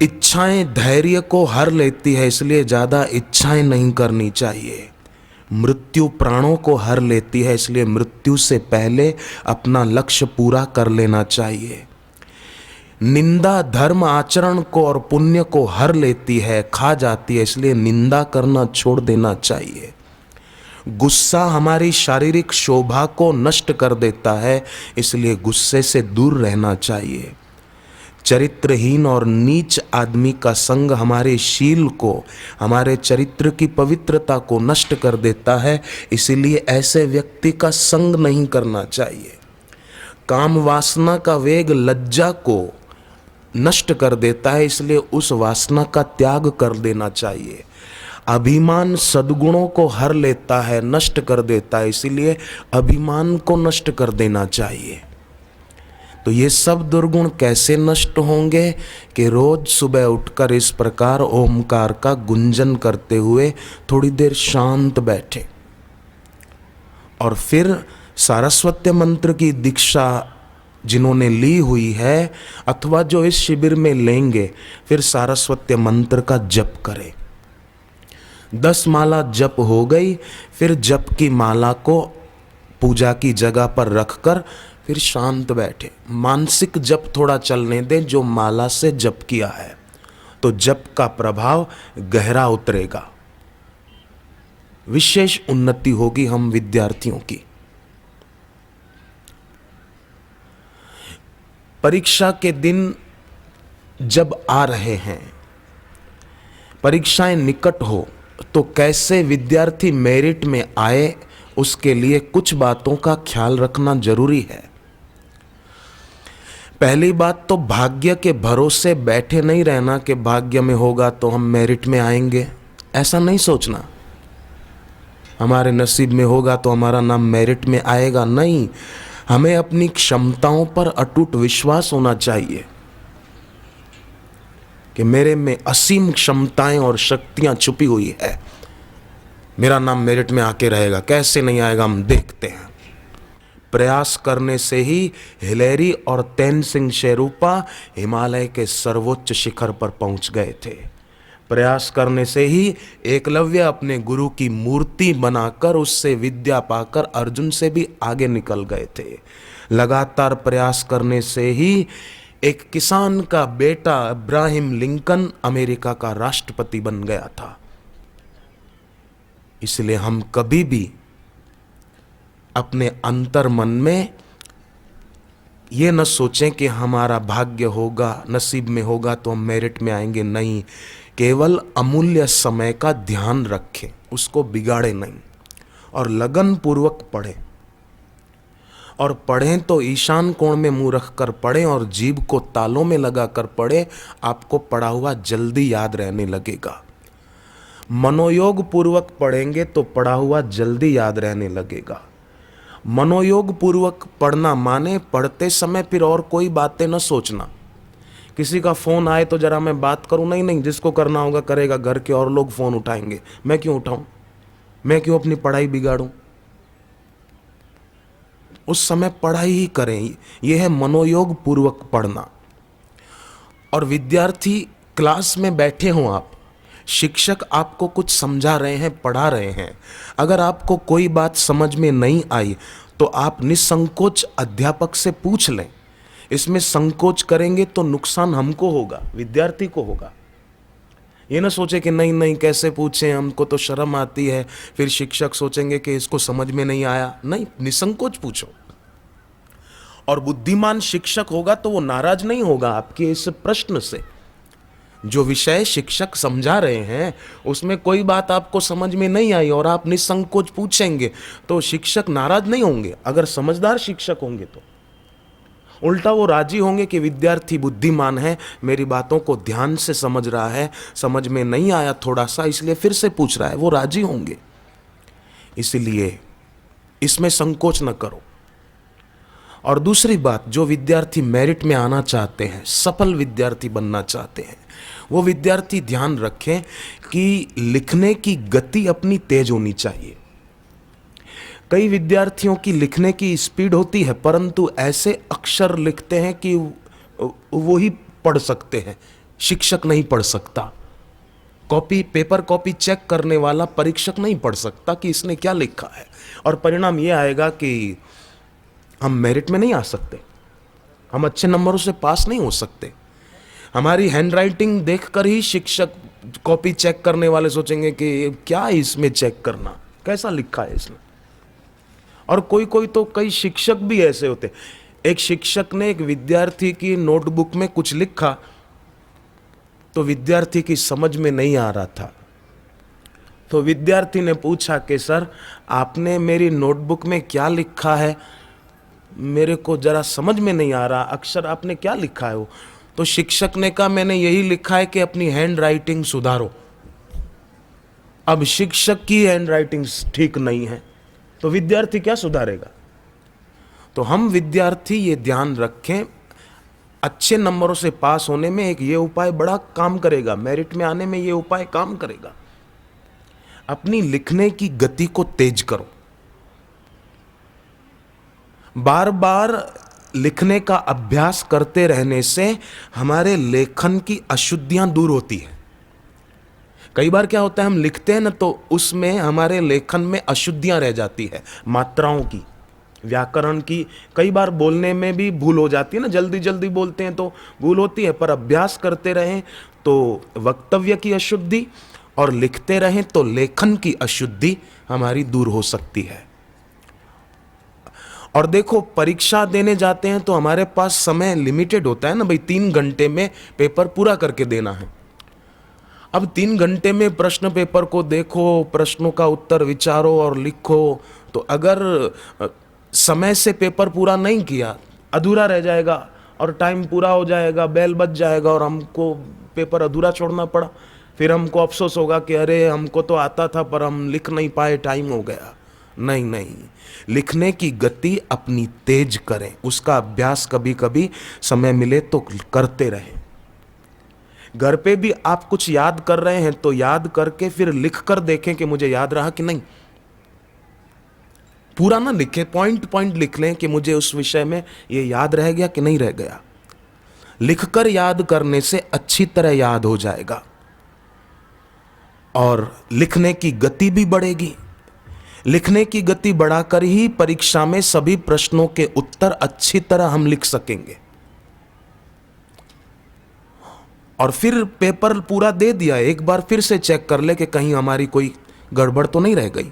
इच्छाएं धैर्य को हर लेती है, इसलिए ज़्यादा इच्छाएं नहीं करनी चाहिए। मृत्यु प्राणों को हर लेती है, इसलिए मृत्यु से पहले अपना लक्ष्य पूरा कर लेना चाहिए। निंदा धर्म आचरण को और पुण्य को हर लेती है, खा जाती है, इसलिए निंदा करना छोड़ देना चाहिए। गुस्सा हमारी शारीरिक शोभा को नष्ट कर देता है, इसलिए गुस्से से दूर रहना चाहिए। चरित्रहीन और नीच आदमी का संग हमारे शील को, हमारे चरित्र की पवित्रता को नष्ट कर देता है, इसीलिए ऐसे व्यक्ति का संग नहीं करना चाहिए। काम वासना का वेग लज्जा को नष्ट कर देता है, इसलिए उस वासना का त्याग कर देना चाहिए। अभिमान सद्गुणों को हर लेता है, नष्ट कर देता है, इसीलिए अभिमान को नष्ट कर देना चाहिए। तो ये सब दुर्गुण कैसे नष्ट होंगे कि रोज सुबह उठकर इस प्रकार ओमकार का गुंजन करते हुए थोड़ी देर शांत बैठे और फिर सारस्वत मंत्र की दीक्षा जिन्होंने ली हुई है अथवा जो इस शिविर में लेंगे, फिर सारस्वत मंत्र का जप करें। 10 माला जप हो गई, फिर जप की माला को पूजा की जगह पर रखकर फिर शांत बैठे। मानसिक जप थोड़ा चलने दें जो माला से जप किया है, तो जप का प्रभाव गहरा उतरेगा, विशेष उन्नति होगी हम विद्यार्थियों की। परीक्षा के दिन जब आ रहे हैं, परीक्षाएं निकट हो, तो कैसे विद्यार्थी मेरिट में आए, उसके लिए कुछ बातों का ख्याल रखना जरूरी है। पहली बात तो भाग्य के भरोसे बैठे नहीं रहना कि भाग्य में होगा तो हम मेरिट में आएंगे, ऐसा नहीं सोचना। हमारे नसीब में होगा तो हमारा नाम मेरिट में आएगा, नहीं। हमें अपनी क्षमताओं पर अटूट विश्वास होना चाहिए कि मेरे में असीम क्षमताएं और शक्तियां छुपी हुई है, मेरा नाम मेरिट में आके रहेगा। कैसे नहीं आएगा हम देखते हैं। प्रयास करने से ही हिलेरी और तेनसिंग शेरूपा हिमालय के सर्वोच्च शिखर पर पहुंच गए थे। प्रयास करने से ही एकलव्य अपने गुरु की मूर्ति बनाकर उससे विद्या पाकर अर्जुन से भी आगे निकल गए थे। लगातार प्रयास करने से ही एक किसान का बेटा अब्राहम लिंकन अमेरिका का राष्ट्रपति बन गया था। इसलिए हम कभी भी अपने अंतर मन में ये न सोचें कि हमारा भाग्य होगा, नसीब में होगा तो हम मेरिट में आएंगे, नहीं। केवल अमूल्य समय का ध्यान रखें, उसको बिगाड़े नहीं, और लगन पूर्वक पढ़ें। और पढ़ें तो ईशान कोण में मुंह रखकर पढ़ें और जीभ को तालों में लगाकर पढ़ें। आपको पढ़ा हुआ जल्दी याद रहने लगेगा। मनोयोग पूर्वक पढ़ेंगे तो पढ़ा हुआ जल्दी याद रहने लगेगा। मनोयोग पूर्वक पढ़ना माने पढ़ते समय फिर और कोई बातें न सोचना। किसी का फ़ोन आए तो जरा मैं बात करूं, नहीं, जिसको करना होगा करेगा। घर के और लोग फ़ोन उठाएंगे, मैं क्यों उठाऊं, मैं क्यों अपनी पढ़ाई बिगाड़ूं। उस समय पढ़ाई ही करें। यह है मनोयोग पूर्वक पढ़ना। और विद्यार्थी क्लास में बैठे हों, आप शिक्षक आपको कुछ समझा रहे हैं, पढ़ा रहे हैं, अगर आपको कोई बात समझ में नहीं आई तो आप निसंकोच अध्यापक से पूछ लें। इसमें संकोच करेंगे तो नुकसान हमको होगा, विद्यार्थी को होगा। ये ना सोचे कि नहीं कैसे पूछें, हमको तो शर्म आती है, फिर शिक्षक सोचेंगे कि इसको समझ में नहीं आया। नहीं, निसंकोच पूछो। और बुद्धिमान शिक्षक होगा तो वो नाराज नहीं होगा आपके इस प्रश्न से। जो विषय शिक्षक समझा रहे हैं उसमें कोई बात आपको समझ में नहीं आई और आप निसंकोच पूछेंगे तो शिक्षक नाराज नहीं होंगे। अगर समझदार शिक्षक होंगे तो उल्टा वो राजी होंगे कि विद्यार्थी बुद्धिमान है, मेरी बातों को ध्यान से समझ रहा है, समझ में नहीं आया थोड़ा सा इसलिए फिर से पूछ रहा है, वो राजी होंगे। इसलिए इसमें संकोच न करो। और दूसरी बात, जो विद्यार्थी मेरिट में आना चाहते हैं, सफल विद्यार्थी बनना चाहते हैं, वो विद्यार्थी ध्यान रखें कि लिखने की गति अपनी तेज होनी चाहिए। कई विद्यार्थियों की लिखने की स्पीड होती है परंतु ऐसे अक्षर लिखते हैं कि वो ही पढ़ सकते हैं, शिक्षक नहीं पढ़ सकता। कॉपी पेपर कॉपी चेक करने वाला परीक्षक नहीं पढ़ सकता कि इसने क्या लिखा है, और परिणाम ये आएगा कि हम मेरिट में नहीं आ सकते, हम अच्छे नंबरों से पास नहीं हो सकते। हमारी हैंडराइटिंग देखकर ही शिक्षक कॉपी चेक करने वाले सोचेंगे कि क्या इसमें चेक करना, कैसा लिखा है इसने। और कोई कोई तो कई शिक्षक भी ऐसे होते। एक शिक्षक ने एक विद्यार्थी की नोटबुक में कुछ लिखा तो विद्यार्थी की समझ में नहीं आ रहा था, तो विद्यार्थी ने पूछा कि सर आपने मेरी नोटबुक में क्या लिखा है, मेरे को जरा समझ में नहीं आ रहा, अक्षर आपने क्या लिखा है वो। तो शिक्षक ने कहा मैंने यही लिखा है कि अपनी हैंड राइटिंग सुधारो। अब शिक्षक की हैंड राइटिंग ठीक नहीं है तो विद्यार्थी क्या सुधारेगा। तो हम विद्यार्थी ये ध्यान रखें, अच्छे नंबरों से पास होने में एक ये उपाय बड़ा काम करेगा, मेरिट में आने में ये उपाय काम करेगा। अपनी लिखने की गति को तेज करो। बार बार लिखने का अभ्यास करते रहने से हमारे लेखन की अशुद्धियां दूर होती है। कई बार क्या होता है, हम लिखते हैं ना तो उसमें हमारे लेखन में अशुद्धियां रह जाती है, मात्राओं की, व्याकरण की। कई बार बोलने में भी भूल हो जाती है ना, जल्दी जल्दी बोलते हैं तो भूल होती है। पर अभ्यास करते रहें तो वक्तव्य की अशुद्धि, और लिखते रहें तो लेखन की अशुद्धि हमारी दूर हो सकती है। और देखो, परीक्षा देने जाते हैं तो हमारे पास समय लिमिटेड होता है ना भाई, 3 घंटे में पेपर पूरा करके देना है। अब 3 घंटे में प्रश्न पेपर को देखो, प्रश्नों का उत्तर विचारो और लिखो, तो अगर समय से पेपर पूरा नहीं किया, अधूरा रह जाएगा और टाइम पूरा हो जाएगा, बेल बज जाएगा और हमको पेपर अधूरा छोड़ना पड़ा। फिर हमको अफसोस होगा कि अरे हमको तो आता था पर हम लिख नहीं पाए, टाइम हो गया। नहीं नहीं, लिखने की गति अपनी तेज करें, उसका अभ्यास कभी कभी समय मिले तो करते रहें। घर पे भी आप कुछ याद कर रहे हैं तो याद करके फिर लिख कर देखें कि मुझे याद रहा कि नहीं। पूरा ना लिखे, पॉइंट पॉइंट लिख लें कि मुझे उस विषय में ये याद रह गया कि नहीं रह गया। लिखकर याद करने से अच्छी तरह याद हो जाएगा और लिखने की गति भी बढ़ेगी। लिखने की गति बढ़ाकर ही परीक्षा में सभी प्रश्नों के उत्तर अच्छी तरह हम लिख सकेंगे। और फिर पेपर पूरा दे दिया, एक बार फिर से चेक कर ले कि कहीं हमारी कोई गड़बड़ तो नहीं रह गई।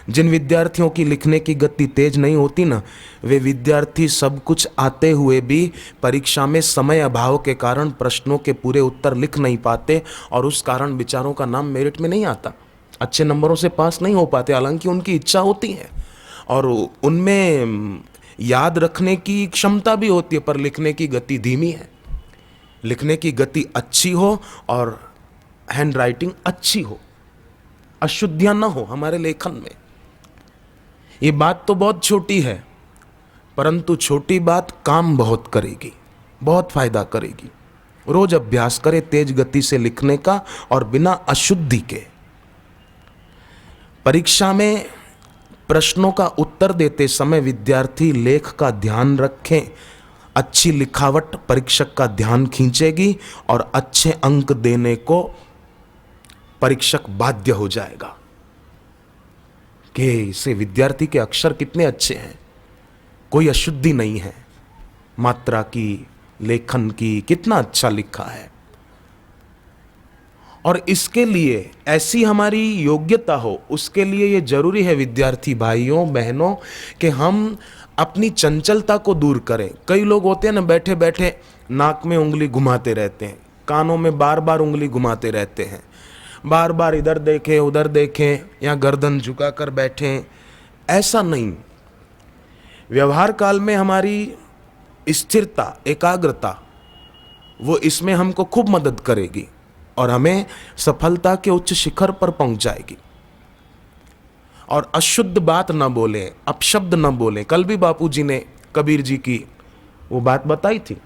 जिन विद्यार्थियों की लिखने की गति तेज नहीं होती ना, वे विद्यार्थी सब कुछ आते हुए भी परीक्षा में समय अभाव के कारण प्रश्नों के पूरे उत्तर लिख नहीं पाते, और उस कारण विचारों का नाम मेरिट में नहीं आता, अच्छे नंबरों से पास नहीं हो पाते। हालांकि उनकी इच्छा होती है और उनमें याद रखने की क्षमता भी होती है, पर लिखने की गति धीमी है। लिखने की गति अच्छी हो और हैंड राइटिंग अच्छी हो, अशुद्धियां ना हो हमारे लेखन में। ये बात तो बहुत छोटी है, परंतु छोटी बात काम बहुत करेगी, बहुत फायदा करेगी। रोज अभ्यास करें तेज गति से लिखने का और बिना अशुद्धि के। परीक्षा में प्रश्नों का उत्तर देते समय विद्यार्थी लेख का ध्यान रखें। अच्छी लिखावट परीक्षक का ध्यान खींचेगी और अच्छे अंक देने को परीक्षक बाध्य हो जाएगा कि इसे विद्यार्थी के अक्षर कितने अच्छे हैं, कोई अशुद्धि नहीं है, मात्रा की, लेखन की, कितना अच्छा लिखा है। और इसके लिए ऐसी हमारी योग्यता हो, उसके लिए ये जरूरी है विद्यार्थी भाइयों बहनों कि हम अपनी चंचलता को दूर करें। कई लोग होते हैं ना, बैठे बैठे नाक में उंगली घुमाते रहते हैं, कानों में बार बार उंगली घुमाते रहते हैं, बार बार इधर देखें उधर देखें या गर्दन झुकाकर बैठें। ऐसा नहीं। व्यवहार काल में हमारी स्थिरता, एकाग्रता, वो इसमें हमको खूब मदद करेगी और हमें सफलता के उच्च शिखर पर पहुंचाएगी। और अशुद्ध बात न बोलें, अपशब्द न बोलें। कल भी बापूजी ने कबीर जी की वो बात बताई थी,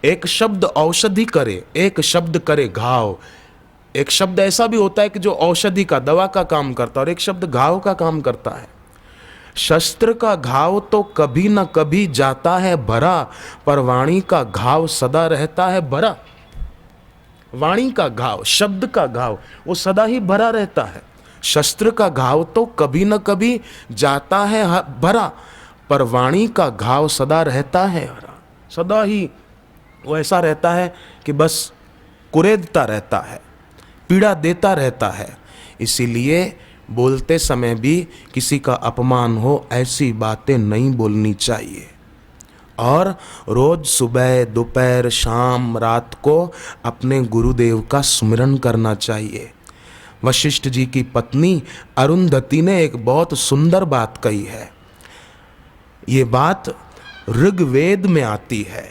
एक शब्द औषधि करे, एक शब्द करे घाव। एक शब्द ऐसा भी होता है कि जो औषधि का, दवा का काम करता है, और एक शब्द घाव का काम करता है। शस्त्र का घाव तो कभी न कभी जाता है भरा, पर वाणी का घाव सदा रहता है भरा। वाणी का घाव, शब्द का घाव, वो सदा ही भरा रहता है। शस्त्र का घाव तो कभी न कभी जाता है भरा, पर वाणी का घाव सदा रहता है हरा। सदा ही वो ऐसा रहता है कि बस कुरेदता रहता है, पीड़ा देता रहता है। इसीलिए बोलते समय भी किसी का अपमान हो ऐसी बातें नहीं बोलनी चाहिए। और रोज सुबह, दोपहर, शाम, रात को अपने गुरुदेव का स्मरण करना चाहिए। वशिष्ठ जी की पत्नी अरुंधति ने एक बहुत सुंदर बात कही है। ये बात ऋग्वेद में आती है।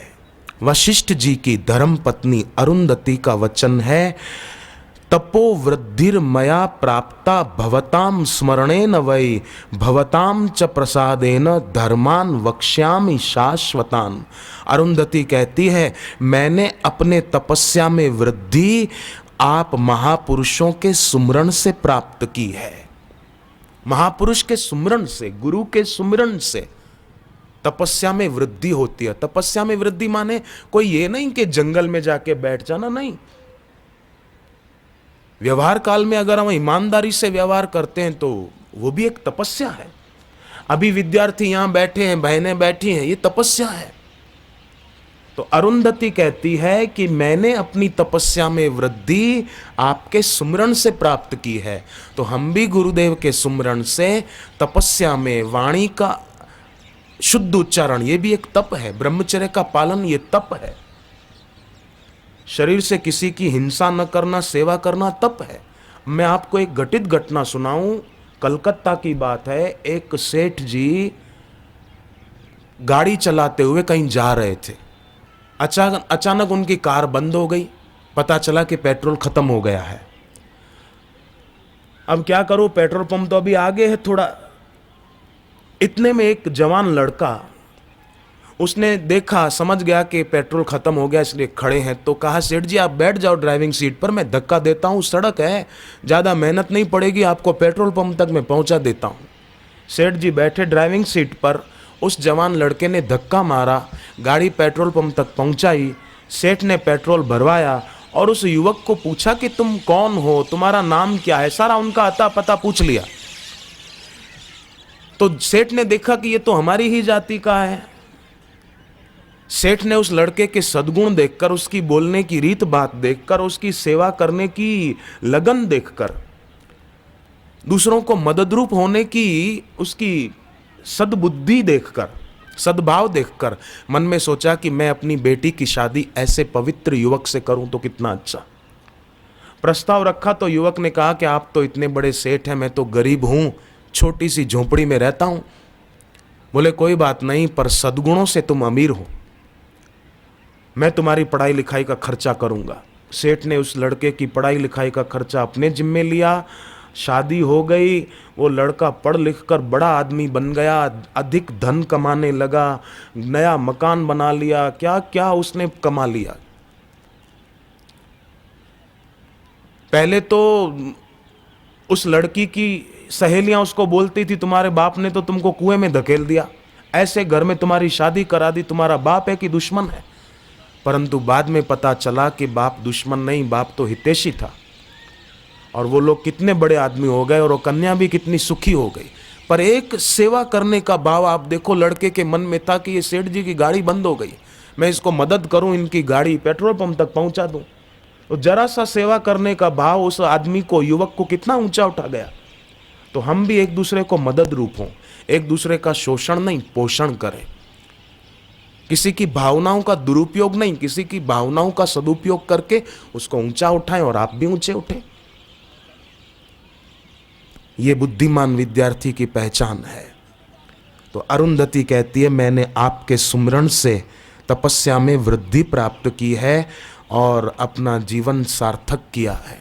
वशिष्ठ जी की धर्म पत्नी अरुंधति का वचन है, तपो वृद्धिर्मया प्राप्ता भवताम स्मरणेन वै भवताम च प्रसादेन धर्मान वक्ष्यामि शाश्वतान। अरुंधति कहती है, मैंने अपने तपस्या में वृद्धि आप महापुरुषों के सुमरण से प्राप्त की है। महापुरुष के सुमरण से, गुरु के सुमरण से तपस्या में वृद्धि होती है। तपस्या में वृद्धि माने कोई ये नहीं कि जंगल में जाके बैठ जाना, नहीं। व्यवहार काल में अगर हम ईमानदारी से व्यवहार करते हैं तो वो भी एक तपस्या है। अभी विद्यार्थी यहां बैठे हैं, बहनें बैठी हैं, ये तपस्या है। तो अरुंधति कहती है कि मैंने अपनी तपस्या में वृद्धि आपके सुमरण से प्राप्त की है। तो हम भी गुरुदेव के सुमरण से तपस्या में वाणी का शुद्ध उच्चारण, ये भी एक तप है। ब्रह्मचर्य का पालन ये तप है। शरीर से किसी की हिंसा न करना, सेवा करना तप है। मैं आपको एक घटित घटना सुनाऊं, कलकत्ता की बात है। एक सेठ जी गाड़ी चलाते हुए कहीं जा रहे थे। अचानक उनकी कार बंद हो गई। पता चला कि पेट्रोल खत्म हो गया है। अब क्या करो, पेट्रोल पंप तो अभी आगे है थोड़ा। इतने में एक जवान लड़का, उसने देखा, समझ गया कि पेट्रोल खत्म हो गया, इसलिए खड़े हैं। तो कहा, सेठ जी आप बैठ जाओ ड्राइविंग सीट पर, मैं धक्का देता हूँ, सड़क है, ज़्यादा मेहनत नहीं पड़ेगी, आपको पेट्रोल पंप तक मैं पहुँचा देता हूँ। सेठ जी बैठे ड्राइविंग सीट पर। उस जवान लड़के ने धक्का मारा, गाड़ी पेट्रोल पंप तक पहुँचाई। सेठ ने पेट्रोल भरवाया और उस युवक को पूछा कि तुम कौन हो, तुम्हारा नाम क्या है, सारा उनका अता पता पूछ लिया। तो सेठ ने देखा कि ये तो हमारी ही जाति का है। सेठ ने उस लड़के के सद्गुण देखकर, उसकी बोलने की रीत बात देखकर, उसकी सेवा करने की लगन देखकर, दूसरों को मददरूप होने की उसकी सद्बुद्धि देखकर, सद्भाव देखकर मन में सोचा कि मैं अपनी बेटी की शादी ऐसे पवित्र युवक से करूं तो कितना अच्छा। प्रस्ताव रखा तो युवक ने कहा कि आप तो इतने बड़े सेठ हैं, मैं तो गरीब हूं, छोटी सी झोपड़ी में रहता हूं। बोले कोई बात नहीं, पर सद्गुणों से तुम अमीर हो, मैं तुम्हारी पढ़ाई लिखाई का खर्चा करूंगा। सेठ ने उस लड़के की पढ़ाई लिखाई का खर्चा अपने जिम्मे लिया। शादी हो गई। वो लड़का पढ़ लिख कर बड़ा आदमी बन गया, अधिक धन कमाने लगा, नया मकान बना लिया, क्या क्या उसने कमा लिया। पहले तो उस लड़की की सहेलियां उसको बोलती थी, तुम्हारे बाप ने तो तुमको कुएं में धकेल दिया, ऐसे घर में तुम्हारी शादी करा दी, तुम्हारा बाप है कि दुश्मन है। परंतु बाद में पता चला कि बाप दुश्मन नहीं, बाप तो हितैषी था। और वो लोग कितने बड़े आदमी हो गए और वो कन्या भी कितनी सुखी हो गई। पर एक सेवा करने का भाव आप देखो लड़के के मन में था कि ये सेठ जी की गाड़ी बंद हो गई, मैं इसको मदद करूं, इनकी गाड़ी पेट्रोल पंप तक पहुंचा दूं। तो जरा सा सेवा करने का भाव उस आदमी को, युवक को कितना ऊंचा उठा गया। तो हम भी एक दूसरे को मदद रूप हों, एक दूसरे का शोषण नहीं पोषण करें, किसी की भावनाओं का दुरुपयोग नहीं, किसी की भावनाओं का सदुपयोग करके उसको ऊंचा उठाएं और आप भी ऊंचे उठें। ये बुद्धिमान विद्यार्थी की पहचान है। तो अरुंधति कहती है, मैंने आपके सुमरण से तपस्या में वृद्धि प्राप्त की है और अपना जीवन सार्थक किया है।